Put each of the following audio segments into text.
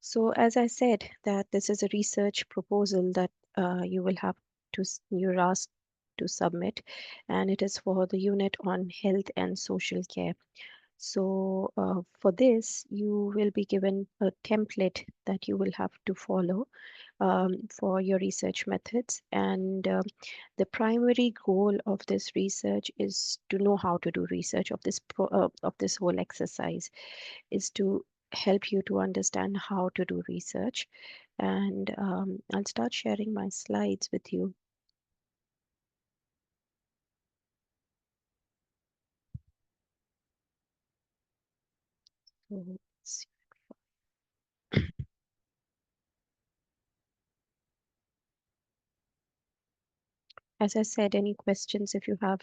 So as I said, that this is a research proposal that you will have to, you're asked to submit, and it is for the unit on health and social care. So for this, you will be given a template that you will have to follow for your research methods. And the primary goal of this research is to know how to do research of of this whole exercise is to help you to understand how to do research. And I'll start sharing my slides with you. So let's see. As I said, any questions, if you have,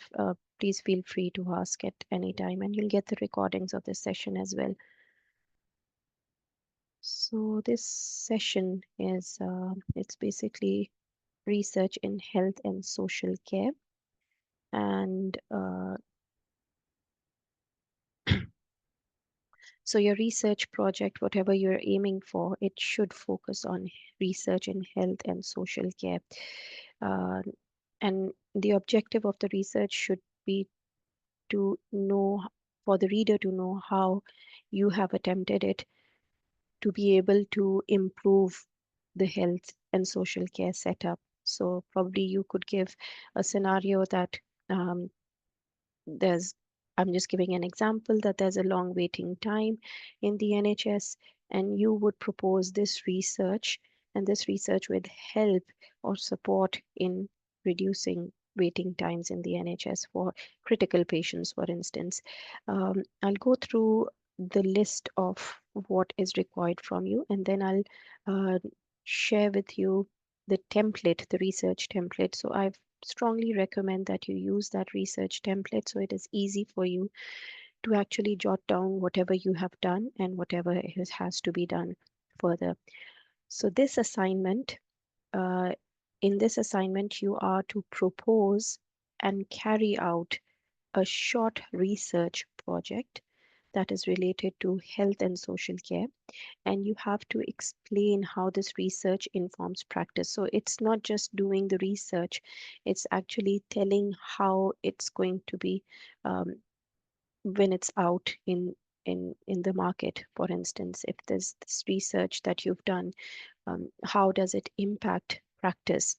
please feel free to ask at any time, and you'll get the recordings of this session as well. So this session is, it's basically research in health and social care. And so your research project, whatever you're aiming for, it should focus on research in health and social care. Uh, and the objective of the research should be to know, for the reader to know how you have attempted it, to be able to improve the health and social care setup. So probably you could give a scenario that um, there's, I'm just giving an example, that there's a long waiting time in the NHS, and you would propose this research, and this research would help or support in reducing waiting times in the NHS for critical patients, for instance. I'll go through the list of what is required from you, and then I'll share with you the template, the research template. So I've strongly recommend that you use that research template so it is easy for you to actually jot down whatever you have done and whatever has to be done further. So this assignment, uh, in this assignment, you are to propose and carry out a short research project that is related to health and social care, and you have to explain how this research informs practice. So it's not just doing the research, it's actually telling how it's going to be um, when it's out in the market. For instance, if there's this research that you've done, how does it impact practice?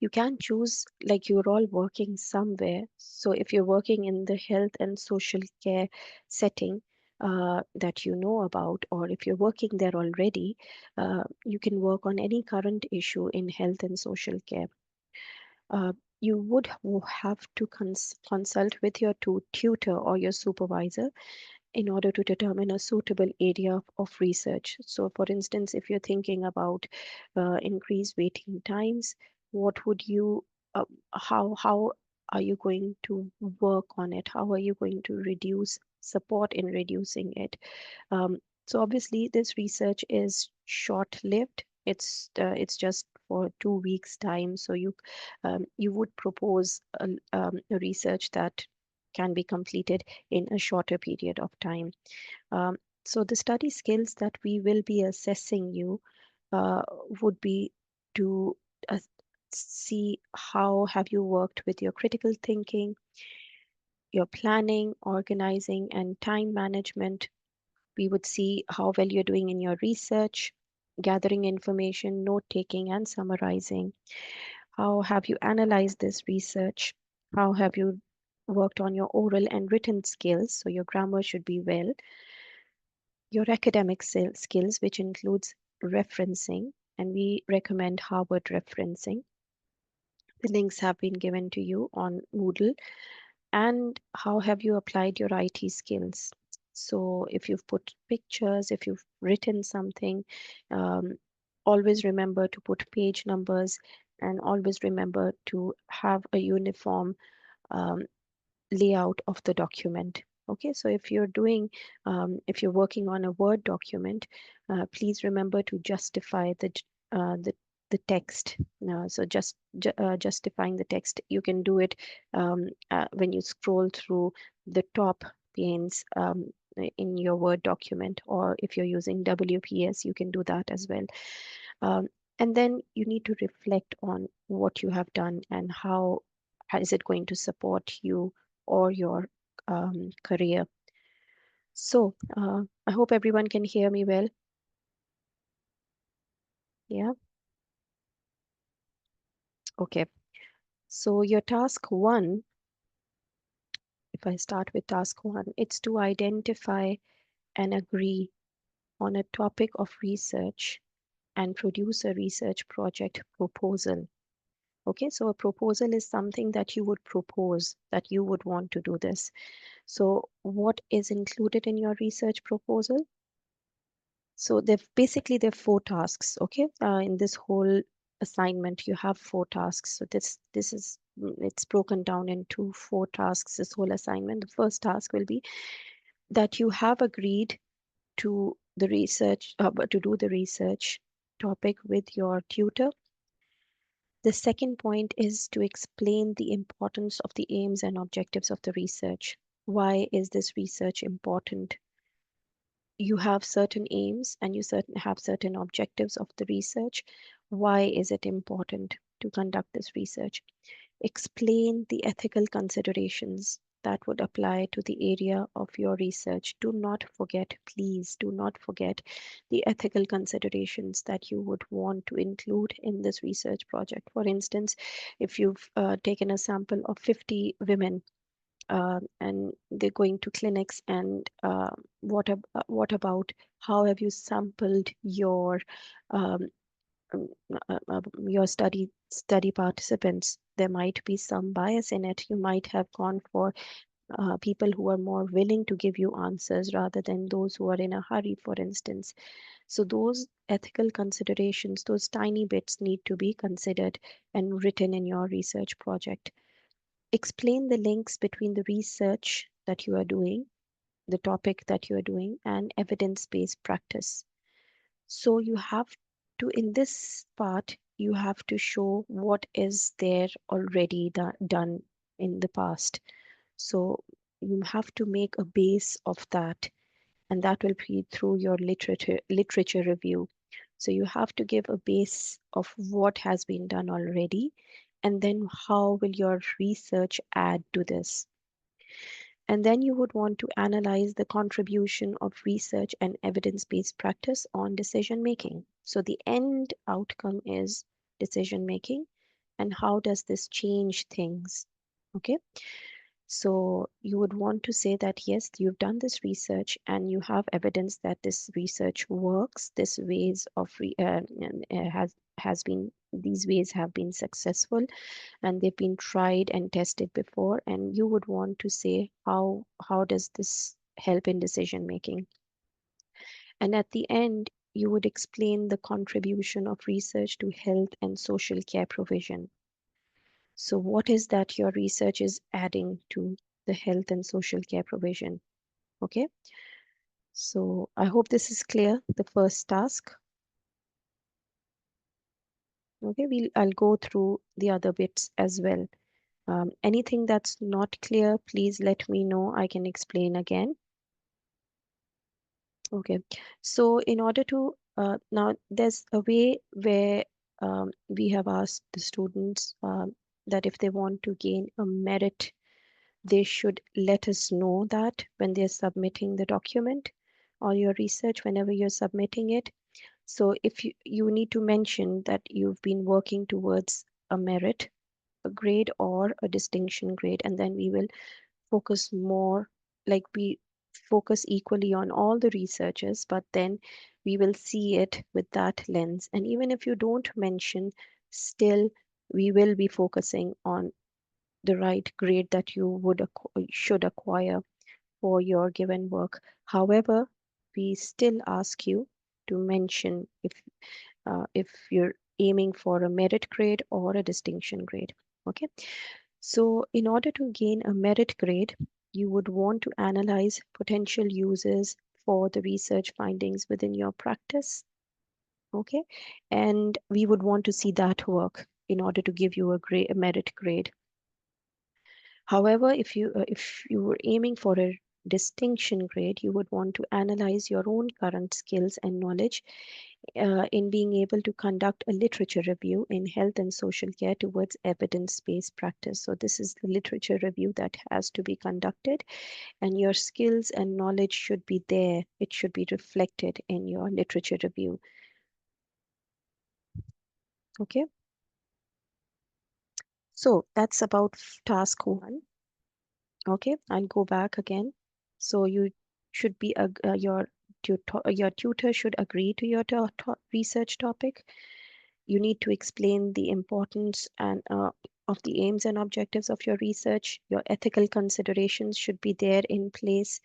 You can choose, like, you're all working somewhere. So if you're working in the health and social care setting that you know about, or if you're working there already, you can work on any current issue in health and social care. Uh, you would have to consult with your tutor or your supervisor in order to determine a suitable area of research. So for instance, if you're thinking about increased waiting times, what would you, how are you going to work on it? How are you going to reduce support in reducing it? Um, so obviously this research is short-lived. It's just for 2 weeks time. So you would propose a research that can be completed in a shorter period of time. Um, so the study skills that we will be assessing you uh, would be to uh, see how have you worked with your critical thinking, your planning, organizing, and time management. We would see how well you're doing in your research, gathering information, note taking, and summarizing. How have you analyzed this research? How have you worked on your oral and written skills? So your grammar should be well. Your academic skills, which includes referencing, and we recommend Harvard referencing. The links have been given to you on Moodle. And how have you applied your IT skills? So if you've put pictures, if you've written something, um, always remember to put page numbers, and always remember to have a uniform um, layout of the document. Okay, so if you're doing, if you're working on a Word document, please remember to justify the text. So justifying the text, you can do it when you scroll through the top panes. in your Word document, or if you're using WPS, you can do that as well. Um, and then you need to reflect on what you have done and how is it going to support you or your career. So I hope everyone can hear me well. Yeah. Okay. So your task one, if I start with task one, it's to identify and agree on a topic of research and produce a research project proposal. Okay, so a proposal is something that you would propose, that you would want to do this. So what is included in your research proposal? So there are four tasks. Okay, in this whole assignment, you have four tasks. So this is it's broken down into four tasks. This whole assignment. The first task will be that you have agreed to the research to do the research topic with your tutor. The second point is to explain the importance of the aims and objectives of the research. Why is this research important? You have certain aims and you have certain objectives of the research. Why is it important to conduct this research? Explain the ethical considerations that would apply to the area of your research. Do not forget, please do not forget the ethical considerations that you would want to include in this research project. For instance, if you've taken a sample of 50 women and they're going to clinics, and what about how have you sampled um, um, your study participants? There might be some bias in it. You might have gone for people who are more willing to give you answers rather than those who are in a hurry, for instance. So those ethical considerations, those tiny bits need to be considered and written in your research project. Explain the links between the research that you are doing, the topic that you are doing, and evidence-based practice. So you have to, in this part, you have to show what is there already done in the past. So you have to make a base of that, and that will be through your literature review. So you have to give a base of what has been done already, and then how will your research add to this. And then you would want to analyze the contribution of research and evidence-based practice on decision making. So the end outcome is decision making, and how does this change things? Okay. So you would want to say that yes, you've done this research and you have evidence that this research works. This ways of has been these ways have been successful, and they've been tried and tested before. And you would want to say how does this help in decision making? And at the end, you would explain the contribution of research to health and social care provision. So what is that your research is adding to the health and social care provision? Okay, so I hope this is clear, the first task. Okay, I'll go through the other bits as well. Anything that's not clear, please let me know. I can explain again. Okay, so in order to, now there's a way where we have asked the students that if they want to gain a merit, they should let us know that when they're submitting the document or your research, whenever you're submitting it. So if you need to mention that you've been working towards a merit, a grade or a distinction grade, and then we will focus more, like we focus equally on all the researchers, but then we will see it with that lens. And even if you don't mention, still we will be focusing on the right grade that you should acquire for your given work. However, we still ask you to mention if you're aiming for a merit grade or a distinction grade. Okay, so in order to gain a merit grade, you would want to analyze potential uses for the research findings within your practice. Okay, and we would want to see that work in order to give you a merit grade. However, if you were aiming for a distinction grade, you would want to analyze your own current skills and knowledge in being able to conduct a literature review in health and social care towards evidence-based practice. So this is the literature review that has to be conducted, and your skills and knowledge should be there. It should be reflected in your literature review. Okay. So that's about task 1. Okay, I'll go back again. So you should be your tutor should agree to your research topic. You need to explain the importance and of the aims and objectives of your research. Your ethical considerations should be there in place.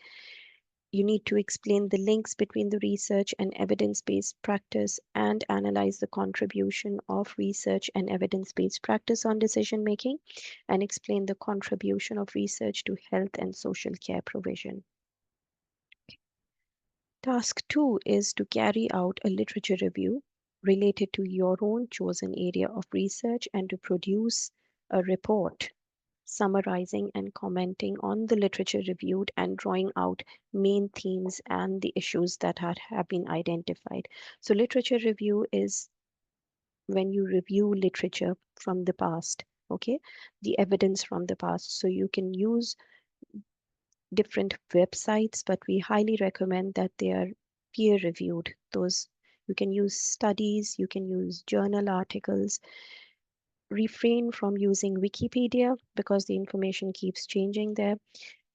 You need to explain the links between the research and evidence-based practice and analyze the contribution of research and evidence-based practice on decision making, and explain the contribution of research to health and social care provision. Task 2 is to carry out a literature review related to your own chosen area of research and to produce a report summarizing and commenting on the literature reviewed and drawing out main themes and the issues that have been identified. So literature review is when you review literature from the past, okay, the evidence from the past. So you can use different websites, but we highly recommend that they are peer reviewed. Those you can use studies, you can use journal articles. Refrain from using Wikipedia because the information keeps changing there,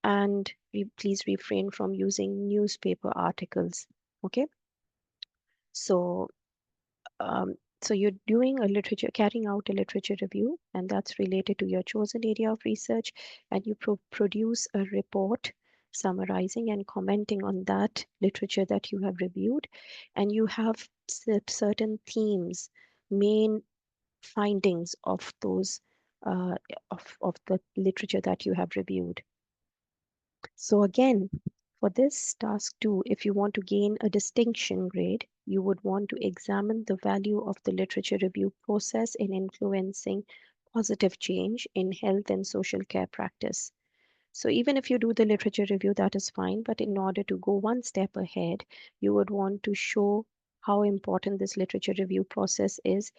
and please refrain from using newspaper articles. Okay, so um, so you're doing a literature, carrying out a literature review, and that's related to your chosen area of research, and you produce a report summarizing and commenting on that literature that you have reviewed, and you have certain themes, main findings of those uh, of the literature that you have reviewed. So again, for this task 2, if you want to gain a distinction grade, you would want to examine the value of the literature review process in influencing positive change in health and social care practice. So even if you do the literature review, that is fine, but in order to go one step ahead, you would want to show how important this literature review process is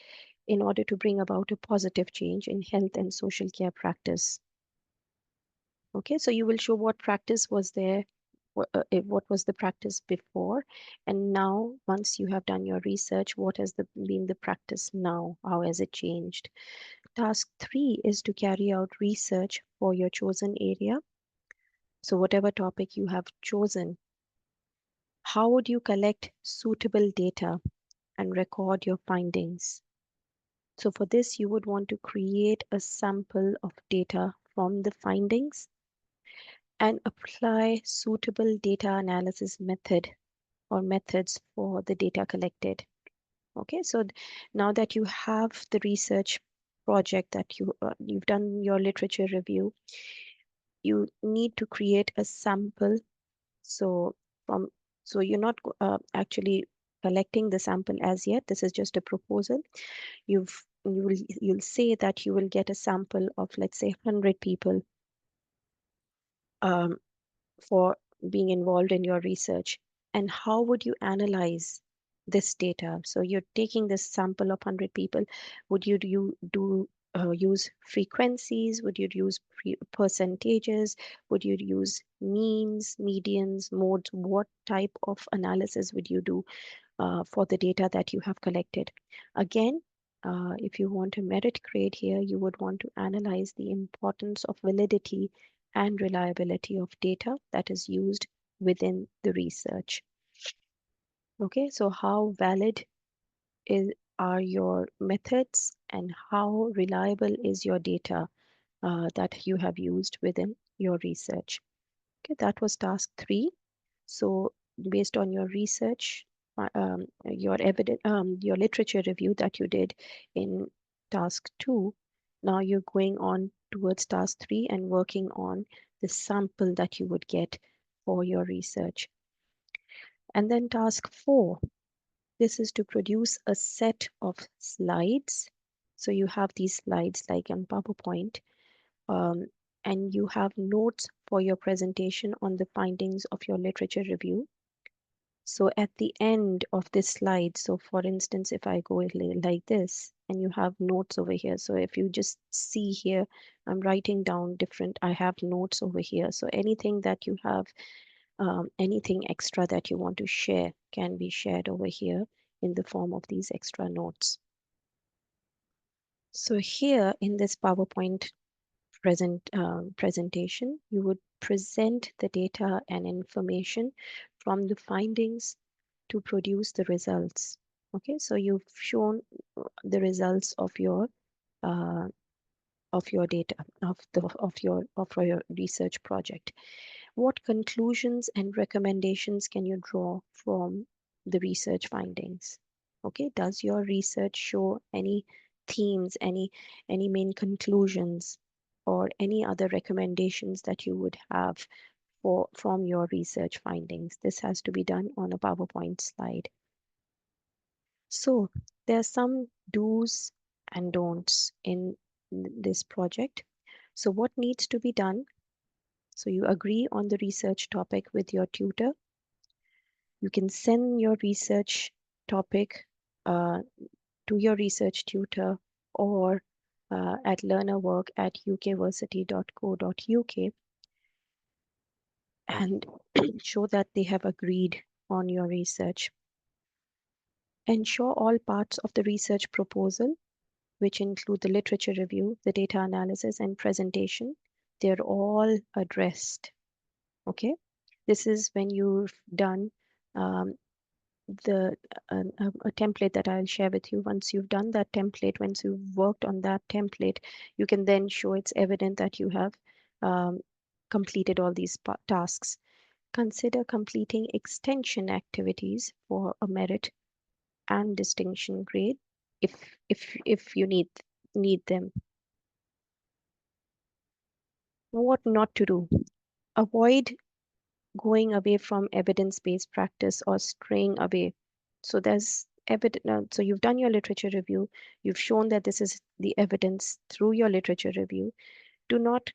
in order to bring about a positive change in health and social care practice. Okay, so you will show what practice was there, what was the practice before, and now once you have done your research, what has been the practice now, how has it changed. Task 3 is to carry out research for your chosen area. So whatever topic you have chosen, how would you collect suitable data and record your findings? So for this, you would want to create a sample of data from the findings and apply suitable data analysis method or methods for the data collected. Okay, so now that you have the research project that you've done your literature review, you need to create a sample. So from so you're not actually collecting the sample as yet. This is just a proposal. You'll say that you will get a sample of, let's say, 100 people um, for being involved in your research. And how would you analyze this data? So you're taking this sample of 100 people. Would you use frequencies? Would you use percentages? Would you use means, medians, modes? What type of analysis would you do for the data that you have collected? Again, if you want a merit grade here, you would want to analyze the importance of validity and reliability of data that is used within the research. Okay, so how valid are your methods and how reliable is your data that you have used within your research? Okay, that was task 3. So based on your research, your literature review that you did in task 2, now you're going on towards task 3 and working on the sample that you would get for your research. And then task 4, this is to produce a set of slides. So you have these slides like on PowerPoint, um, and you have notes for your presentation on the findings of your literature review. So at the end of this slide, so for instance, if I go like this and you have notes over here. So if you just see here, I'm writing down different, I have notes over here. So anything that you have, anything extra that you want to share can be shared over here in the form of these extra notes. So here in this PowerPoint presentation, you would present the data and information from the findings to produce the results. Okay, so you've shown the results uh, of your data of your research project. What conclusions and recommendations can you draw from the research findings? Okay, does your research show any themes, any main conclusions, or any other recommendations that you would have from your research findings? This has to be done on a PowerPoint slide. So there are some do's and don'ts in this project. So what needs to be done? So you agree on the research topic with your tutor. You can send your research topic to your research tutor or at learnerwork@ukversity.co.uk and show that they have agreed on your research. Ensure all parts of the research proposal, which include the literature review, the data analysis, and presentation, they're all addressed. Okay, this is when you've done the a template that I'll share with you. Once you've done that template, once you've worked on that template, you can then show it's evident that you have completed all these tasks. Consider completing extension activities for a merit and distinction grade if you need them. What not to do? Avoid going away from evidence-based practice or straying away. So there's evidence. So you've done your literature review. You've shown that this is the evidence through your literature review. Do not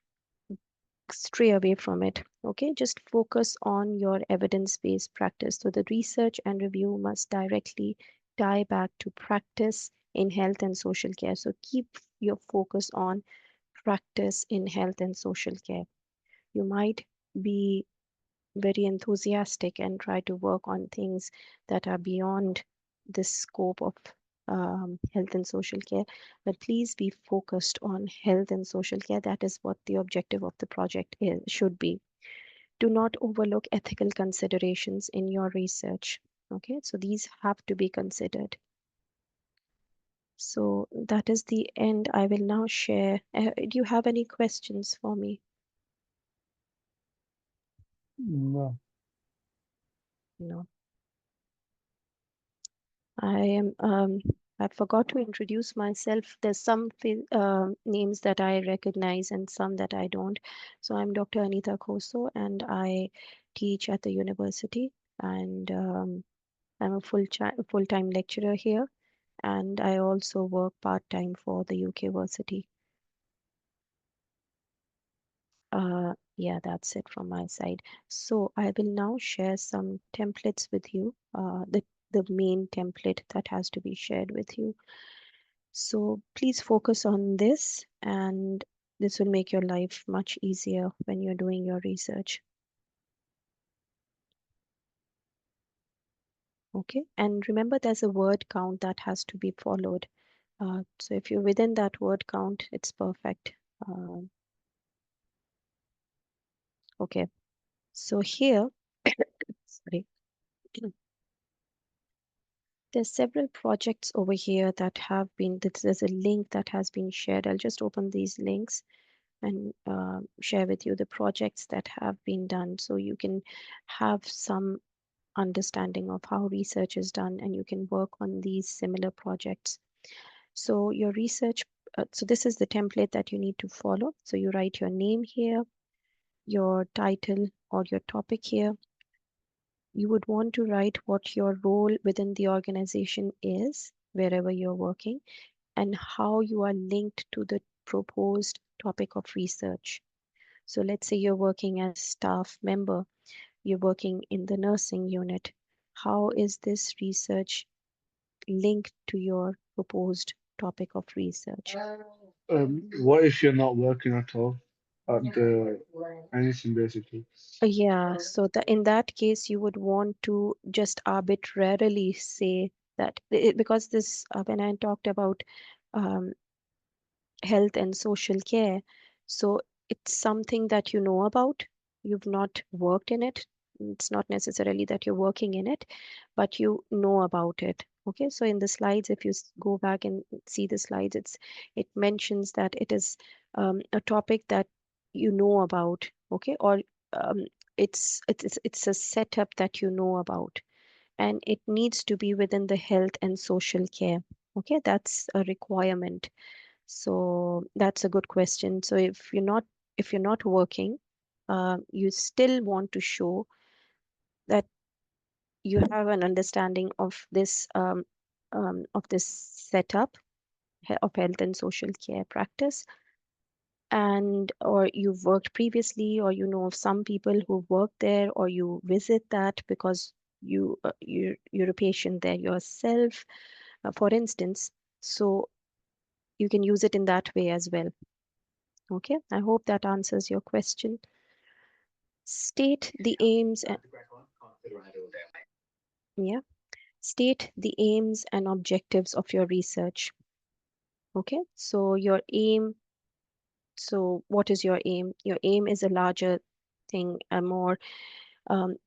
stray away from it. Okay, just focus on your evidence-based practice. So the research and review must directly tie back to practice in health and social care. So keep your focus on practice in health and social care. You might be very enthusiastic and try to work on things that are beyond the scope of health and social care, but please be focused on health and social care. That is what the objective of the project should be. Do not overlook ethical considerations in your research. Okay, so these have to be considered. So that is the end. I will now share. Do you have any questions for me? No. No. I forgot to introduce myself. There's some names that I recognize and some that I don't. So I'm Dr. Anita Khoso and I teach at the university, and I'm a full-time lecturer here, and I also work part-time for the UK Versity. Yeah, that's it from my side. So I will now share some templates with you, the main template that has to be shared with you. So please focus on this, and this will make your life much easier when you're doing your research. Okay, and remember there's a word count that has to be followed. So if you're within that word count, it's perfect. Okay, so here, sorry. There's several projects over here that have been, there's a link that has been shared. I'll just open these links and share with you the projects that have been done so you can have some understanding of how research is done and you can work on these similar projects. So your research, so this is the template that you need to follow. So you write your name here, your title or your topic here. You would want to write what your role within the organization is, wherever you're working, and how you are linked to the proposed topic of research. So let's say you're working as staff member, you're working in the nursing unit. How is this research linked to your proposed topic of research? What if you're not working at all at the anything basically? Yeah, so in that case, you would want to just arbitrarily say that because this, when I talked about um, health and social care. So it's something that you know about. You've not worked in it. It's not necessarily that you're working in it, but you know about it. Okay, so in the slides, if you go back and see the slides, it mentions that it is a topic that you know about. Okay, or um, it's a setup that you know about, and it needs to be within the health and social care. Okay, that's a requirement. So that's a good question. So if you're not working, you still want to show that you have an understanding of this setup of health and social care practice, and or you've worked previously, or you know of some people who work there, or you visit that because you're a patient there yourself, for instance. So you can use it in that way as well. Okay, I hope that answers your question. State the aims and yeah, state the aims and objectives of your research. Okay, so your aim. So what is your aim? Your aim is a larger thing, a more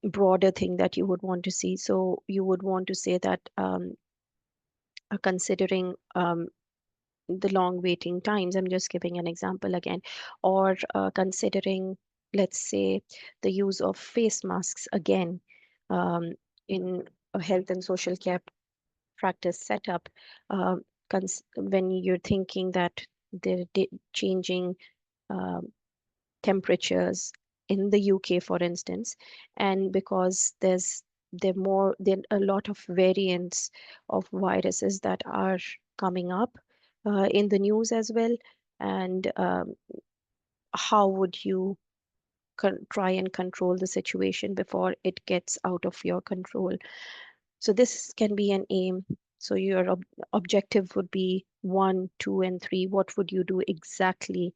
broader thing that you would want to see. So you would want to say that considering the long waiting times, I'm just giving an example again, or considering, let's say, the use of face masks again um, in a health and social care practice setup, uh, when you're thinking that they're changing um, temperatures in the UK, for instance, and because there are a lot of variants of viruses that are coming up in the news as well, and how would you try and control the situation before it gets out of your control? So this can be an aim. So your objective would be one, two, and three. What would you do exactly?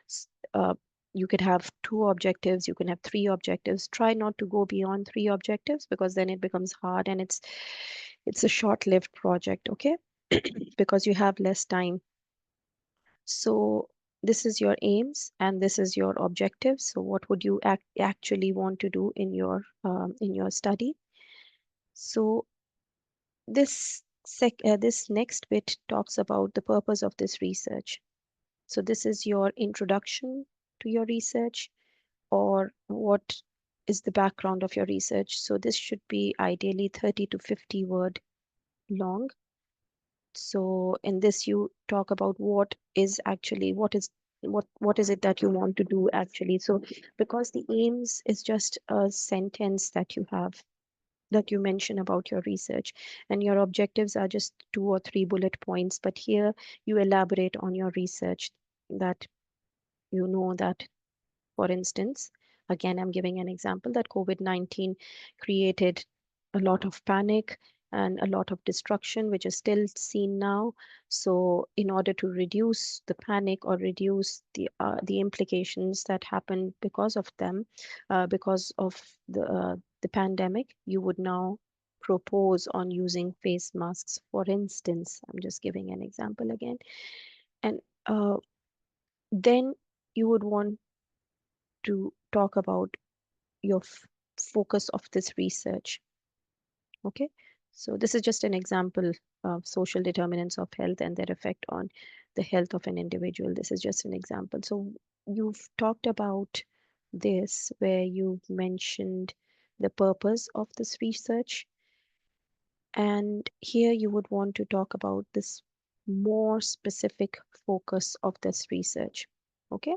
S- Uh, you could have two objectives, you can have three objectives. Try not to go beyond three objectives because then it becomes hard and it's a short-lived project, okay? Because you have less time. So this is your aims and this is your objectives. So what would you actually want to do in your study? So this next bit talks about the purpose of this research. So this is your introduction to your research, or what is the background of your research. So this should be ideally 30 to 50 word long. So in this you talk about what is it that you want to do actually. So because the aims is just a sentence that you have, that you mention about your research, and your objectives are just two or three bullet points, but here you elaborate on your research, that you know that, for instance, again, I'm giving an example that COVID-19 created a lot of panic and a lot of destruction, which is still seen now. So, in order to reduce the panic or reduce the implications that happen because of them, because of the pandemic, you would now propose on using face masks, for instance. I'm just giving an example again. And then you would want to talk about your focus of this research. Okay, so this is just an example of social determinants of health and their effect on the health of an individual. This is just an example. So you've talked about this where you've mentioned the purpose of this research, and here you would want to talk about this more specific focus of this research. Okay,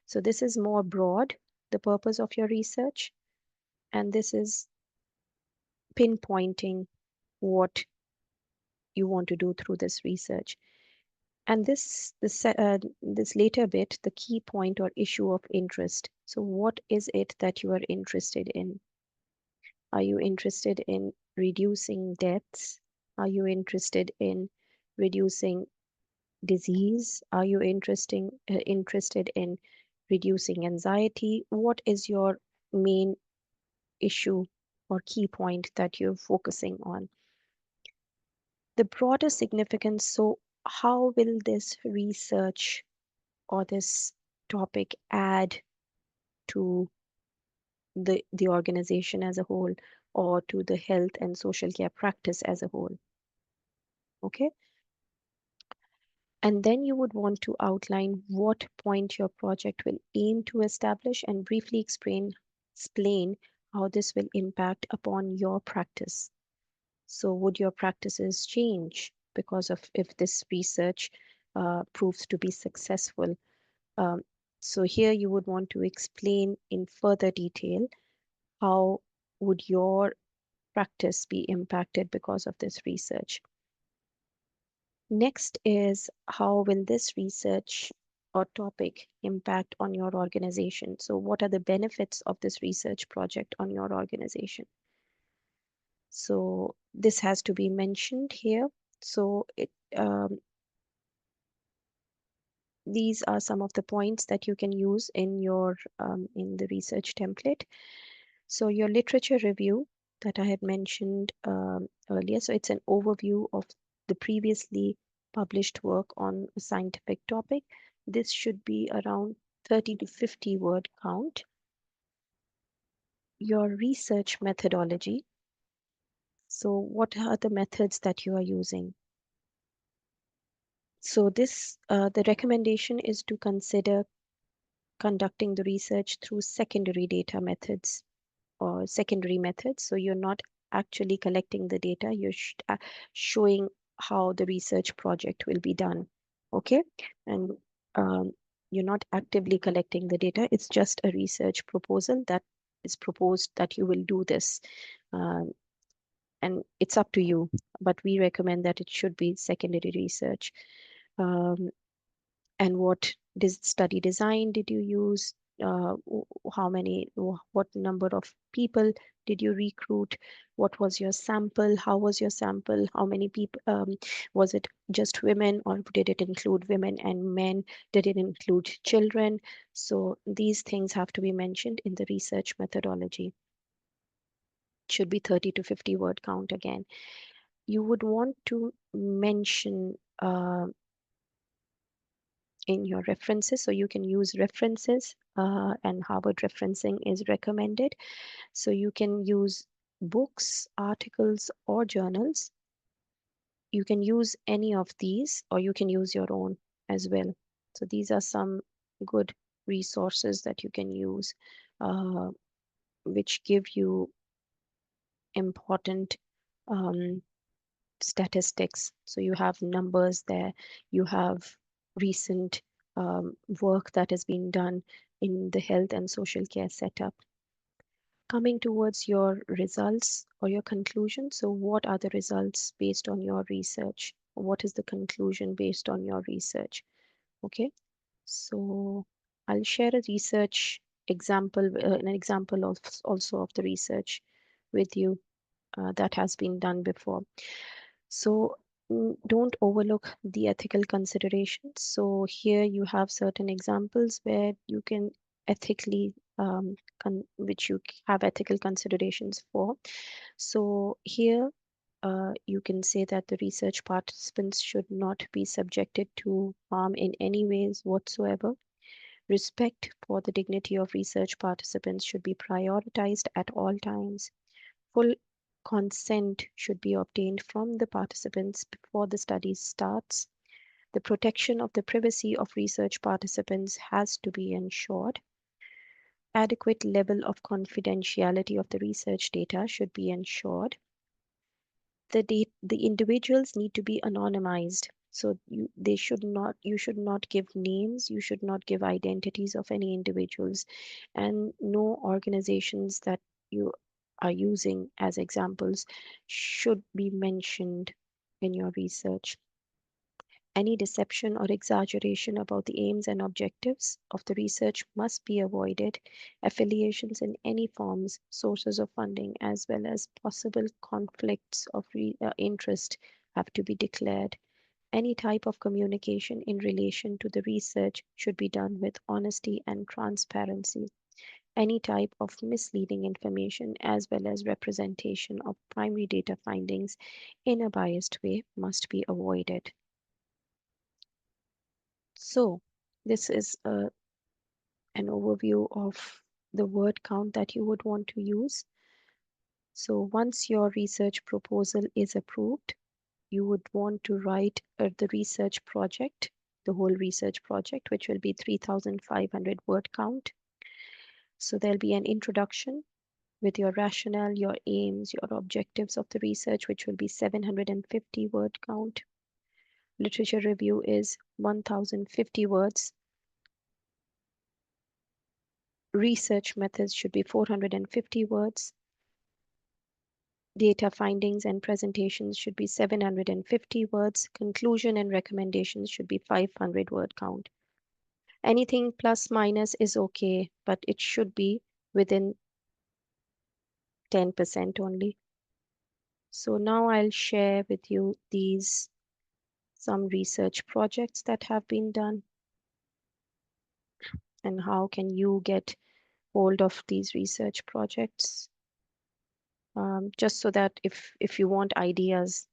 so this is more broad, the purpose of your research, and this is pinpointing what you want to do through this research. And this later bit, the key point or issue of interest. So what is it that you are interested in? Are you interested in reducing deaths? Are you interested in reducing disease? Are you interested in reducing anxiety? What is your main issue or key point that you're focusing on? The broader significance. So, how will this research or this topic add to the organization as a whole, or to the health and social care practice as a whole? Okay. And then you would want to outline what point your project will aim to establish and briefly explain how this will impact upon your practice. So would your practices change because of if this research proves to be successful? Um, so here you would want to explain in further detail how would your practice be impacted because of this research. Next is how will this research or topic impact on your organization? So what are the benefits of this research project on your organization? So this has to be mentioned here. So these are some of the points that you can use in your in the research template. So your literature review that I had mentioned earlier. So it's an overview of the previously published work on a scientific topic. This should be around 30 to 50 word count. Your research methodology. So what are the methods that you are using? So the recommendation is to consider conducting the research through secondary data methods or secondary methods. So you're not actually collecting the data, you're showing how the research project will be done. Okay. And um, you're not actively collecting the data, it's just a research proposal that is proposed that you will do this. Um, and it's up to you, but we recommend that it should be secondary research. Um, and what study design did you use? How many, what number of people did you recruit? What was your sample? How was your sample? How many people? Was it just women, or did it include women and men? Did it include children? So these things have to be mentioned in the research methodology. It should be 30 to 50 word count again. You would want to mention in your references. So you can use references and Harvard referencing is recommended. So you can use books, articles, or journals. You can use any of these, or you can use your own as well. So these are some good resources that you can use, uh, which give you important statistics. So you have numbers there, you have recent work that has been done in the health and social care setup. Coming towards your results or your conclusion. So what are the results based on your research? What is the conclusion based on your research? Okay, so I'll share a research example, an example of also of the research with you that has been done before. So don't overlook the ethical considerations. So here you have certain examples where you can ethically, which you have ethical considerations for. So here you can say that the research participants should not be subjected to harm in any ways whatsoever. Respect for the dignity of research participants should be prioritized at all times. Full consent should be obtained from the participants before the study starts. The protection of the privacy of research participants has to be ensured. Adequate level of confidentiality of the research data should be ensured. The individuals need to be anonymized. So you should not give names, you should not give identities of any individuals, and no organizations that you are using as examples should be mentioned in your research. Any deception or exaggeration about the aims and objectives of the research must be avoided. Affiliations in any forms, sources of funding, as well as possible conflicts of interest have to be declared. Any type of communication in relation to the research should be done with honesty and transparency. Any type of misleading information as well as representation of primary data findings in a biased way must be avoided. So, this is an overview of the word count that you would want to use. So, once your research proposal is approved, you would want to write the research project, the whole research project, which will be 3,500 word count. So, there'll be an introduction with your rationale, your aims, your objectives of the research, which will be 750 word count. Literature review is 1,050 words. Research methods should be 450 words. Data findings and presentations should be 750 words. Conclusion and recommendations should be 500 word count. Anything plus minus is okay, but it should be within 10% only. So now I'll share with you some research projects that have been done and how can you get hold of these research projects, just so that if you want ideas.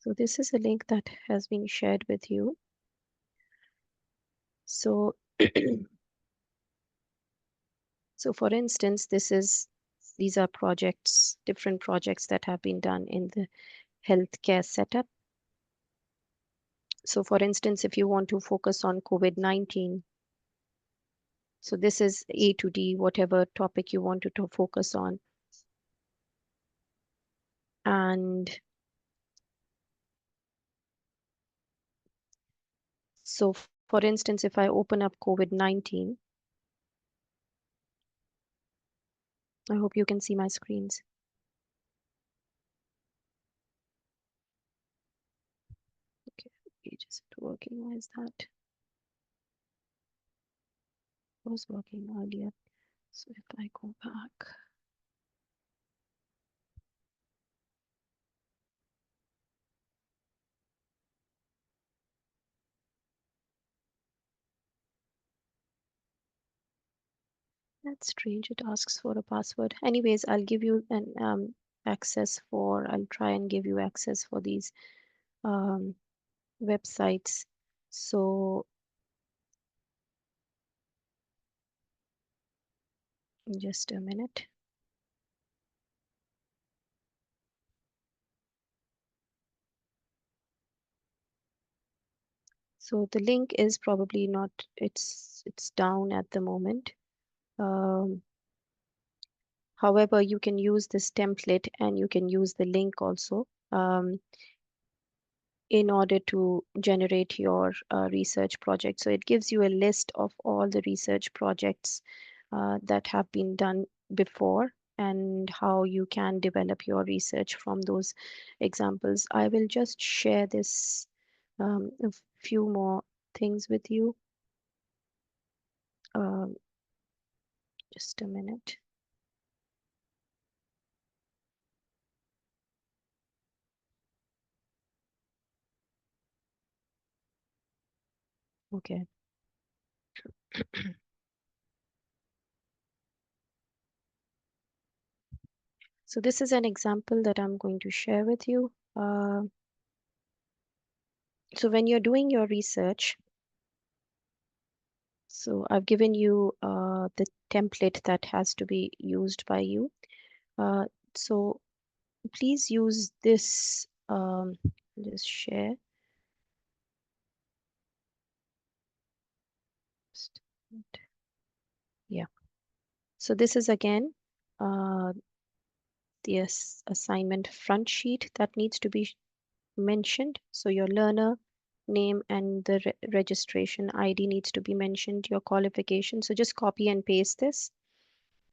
So this is a link that has been shared with you. So, so for instance, these are projects, different projects that have been done in the healthcare setup. So for instance, if you want to focus on COVID-19, so this is A to D, whatever topic you want to focus on. And so for instance, if I open up COVID-19, I hope you can see my screens. Okay, page isn't working. Why is that? It was working earlier. So if I go back, that's strange. It asks for a password. Anyways, I'll give you an I'll try and give you access for these um, websites. So just a minute. So the link is probably not, it's down at the moment. Um, However, you can use this template and you can use the link also in order to generate your research project. So it gives you a list of all the research projects that have been done before and how you can develop your research from those examples. I will just share this a few more things with you. Um, just a minute. Okay. So this is an example that I'm going to share with you. So when you're doing your research, so I've given you the template that has to be used by you. Uh, so please use this, just share. Yeah. So this is again, uh, the assignment front sheet that needs to be mentioned. So your learner name and the registration ID needs to be mentioned, your qualification. So just copy and paste this.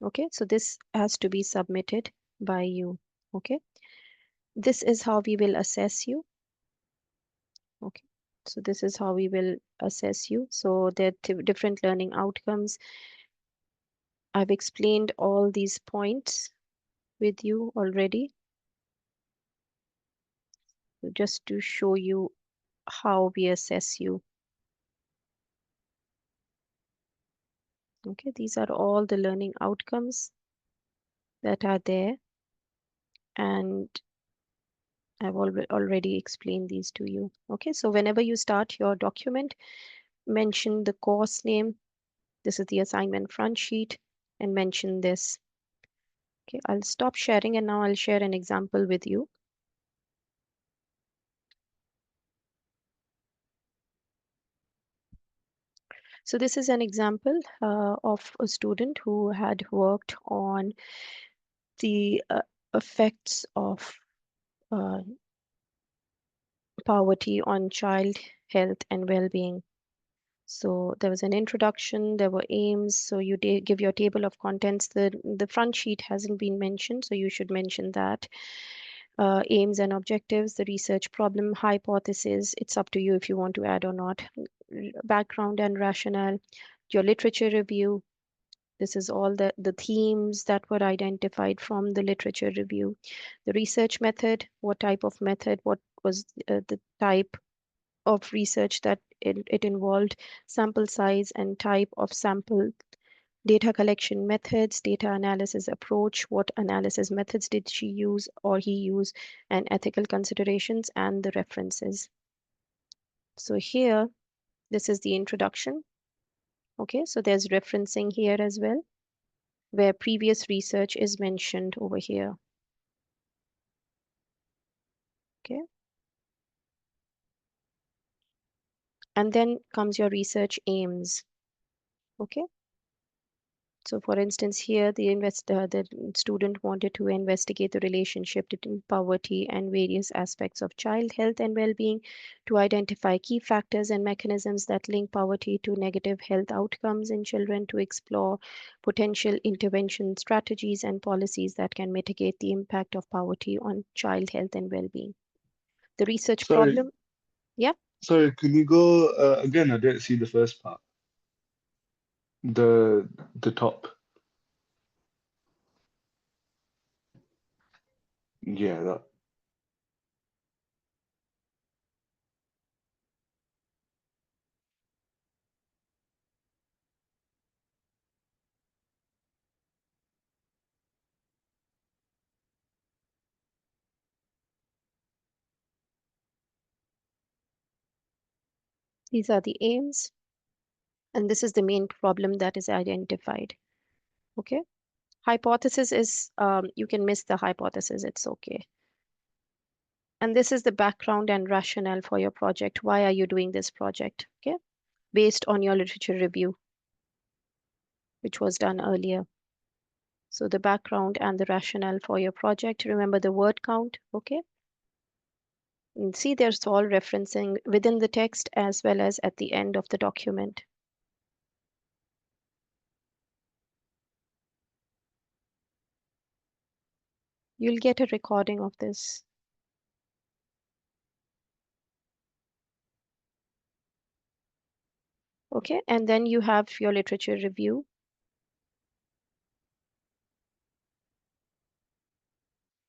Okay, so this has to be submitted by you. Okay, this is how we will assess you. Okay, so this is how we will assess you. So there are different learning outcomes. I've explained all these points with you already, just to show you how we assess you. Okay, these are all the learning outcomes that are there, and I've already explained these to you. Okay, so whenever you start your document, mention the course name. This is the assignment front sheet, and mention this. Okay, I'll stop sharing and now I'll share an example with you. So this is an example of a student who had worked on the effects of uh, poverty on child health and well-being. So there was an introduction, there were aims. So you give your table of contents. The front sheet hasn't been mentioned, so you should mention that. Aims and objectives, the research problem, hypothesis. It's up to you if you want to add or not. Background and rationale, your literature review. This is all the themes that were identified from the literature review. The research method, what type of method, what was the type of research that it involved, sample size and type of sample, data collection methods, data analysis approach, what analysis methods did she use or he use, and ethical considerations and the references. So here, this is the introduction. Okay, so there's referencing here as well, where previous research is mentioned over here. Okay. And then comes your research aims. Okay. So for instance, here the student wanted to investigate the relationship between poverty and various aspects of child health and well-being, to identify key factors and mechanisms that link poverty to negative health outcomes in children, to explore potential intervention strategies and policies that can mitigate the impact of poverty on child health and well-being. The research Sorry, problem, yeah. sorry, can you go again? I didn't see the first part. The top. Yeah, that. These are the aims, and this is the main problem that is identified. Okay. Hypothesis is, you can miss the hypothesis, it's okay. And this is the background and rationale for your project. Why are you doing this project? Okay. Based on your literature review, which was done earlier. So the background and the rationale for your project. Remember the word count. Okay. And see, there's all referencing within the text as well as at the end of the document. You'll get a recording of this. Okay, and then you have your literature review.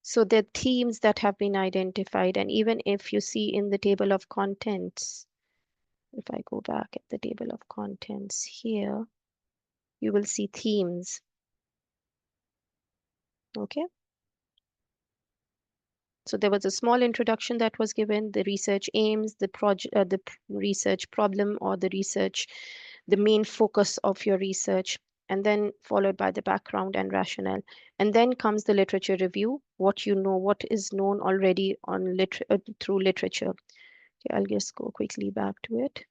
So the themes that have been identified, and even if you see in the table of contents, if I go back at the table of contents here, you will see themes. Okay. So there was a small introduction that was given, the research aims, the project, research problem or the research, the main focus of your research, and then followed by the background and rationale. And then comes the literature review, what you know, what is known already on through literature. Okay, I'll just go quickly back to it.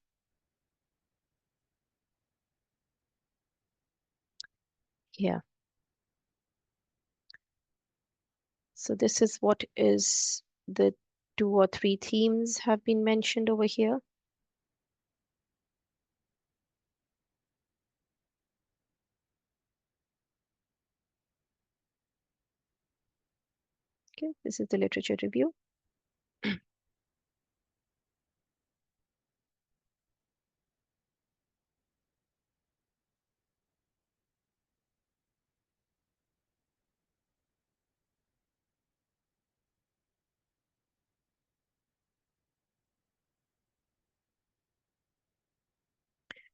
Yeah. So this is what is the 2 or 3 themes have been mentioned over here. Okay, this is the literature review.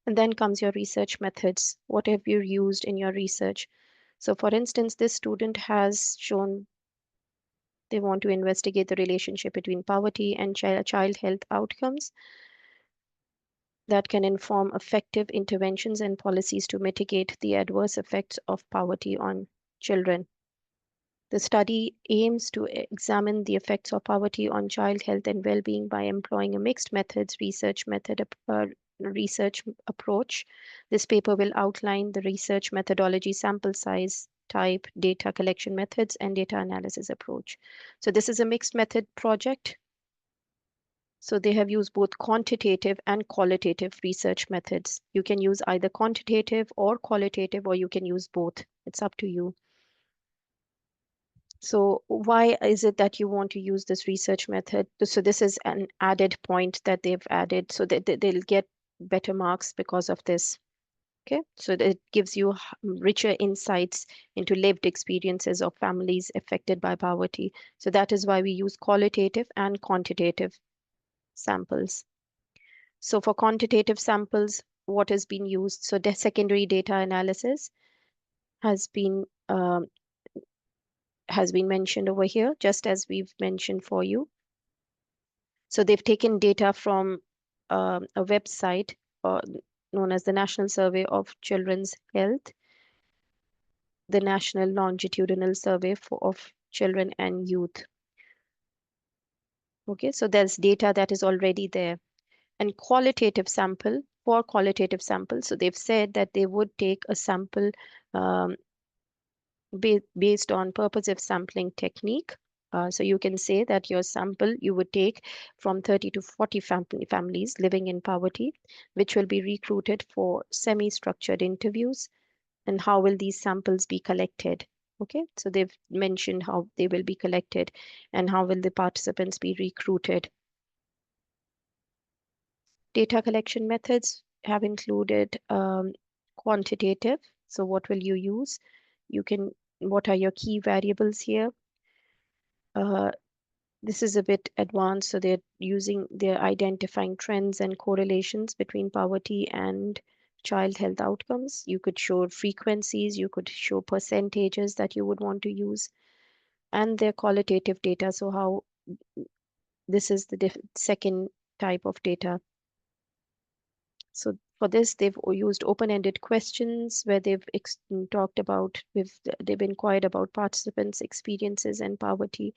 And then comes your research methods. What have you used in your research? So for instance, this student has shown they want to investigate the relationship between poverty and child health outcomes that can inform effective interventions and policies to mitigate the adverse effects of poverty on children. The study aims to examine the effects of poverty on child health and well-being by employing a mixed methods research approach. This paper will outline the research methodology, sample size, type, data collection methods, and data analysis approach. So this is a mixed method project. So they have used both quantitative and qualitative research methods. You can use either quantitative or qualitative, or you can use both. It's up to you. So why is it that you want to use this research method? So this is an added point that they've added so that they'll get better marks because of this. Okay, so it gives you richer insights into lived experiences of families affected by poverty. So that is why we use qualitative and quantitative samples. So for quantitative samples, what has been used? So the secondary data analysis has been um, mentioned over here, just as we've mentioned for you. So they've taken data from a website known as the National Survey of Children's Health, the National Longitudinal Survey of Children and Youth. Okay, so there's data that is already there. And qualitative sample, for qualitative sample, so they've said that they would take a sample um, based on purposive sampling technique. So you can say that your sample you would take from 30 to 40 families living in poverty, which will be recruited for semi-structured interviews. And how will these samples be collected? Okay, so they've mentioned how they will be collected and how will the participants be recruited. Data collection methods have included quantitative. So what will you use? What are your key variables here? Uh, this is a bit advanced, so they're identifying trends and correlations between poverty and child health outcomes. You could show frequencies, you could show percentages that you would want to use, and their qualitative data. So how this is the second type of data. So for this, they've used open-ended questions where they've talked about, they've inquired about participants' experiences and poverty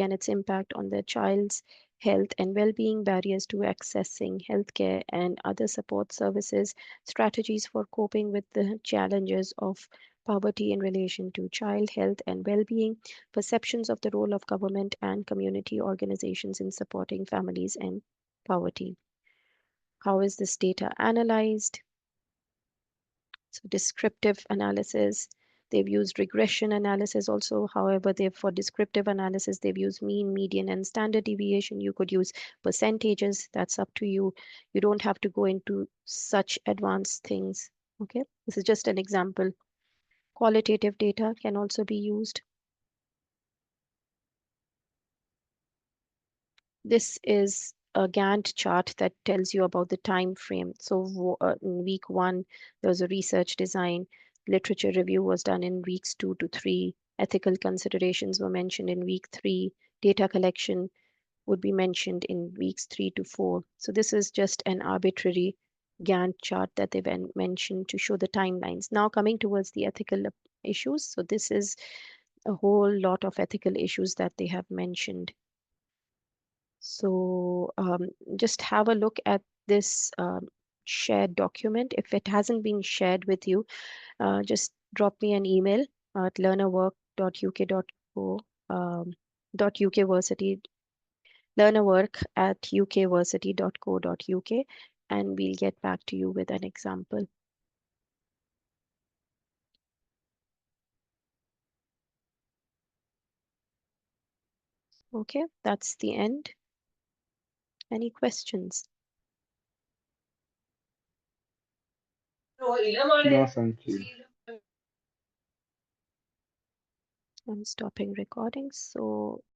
and its impact on their child's health and well-being, barriers to accessing healthcare and other support services, strategies for coping with the challenges of poverty in relation to child health and well-being, perceptions of the role of government and community organizations in supporting families and poverty. How is this data analyzed? So descriptive analysis, they've used regression analysis also. However, for descriptive analysis, they've used mean, median, and standard deviation. You could use percentages. That's up to you. You don't have to go into such advanced things. Okay, this is just an example. Qualitative data can also be used. This is a Gantt chart that tells you about the time frame. So in week 1, there was a research design. Literature review was done in weeks 2 to 3. Ethical considerations were mentioned in week 3. Data collection would be mentioned in weeks 3 to 4. So this is just an arbitrary Gantt chart that they've mentioned to show the timelines. Now coming towards the ethical issues. So this is a whole lot of ethical issues that they have mentioned. So just have a look at this shared document. If it hasn't been shared with you, just drop me an email at learnerwork.uk.co ukversity, learn a work at ukversity.co.uk, and we'll get back to you with an example. Okay, that's the end. Any questions? No, thank you. I'm stopping recording. So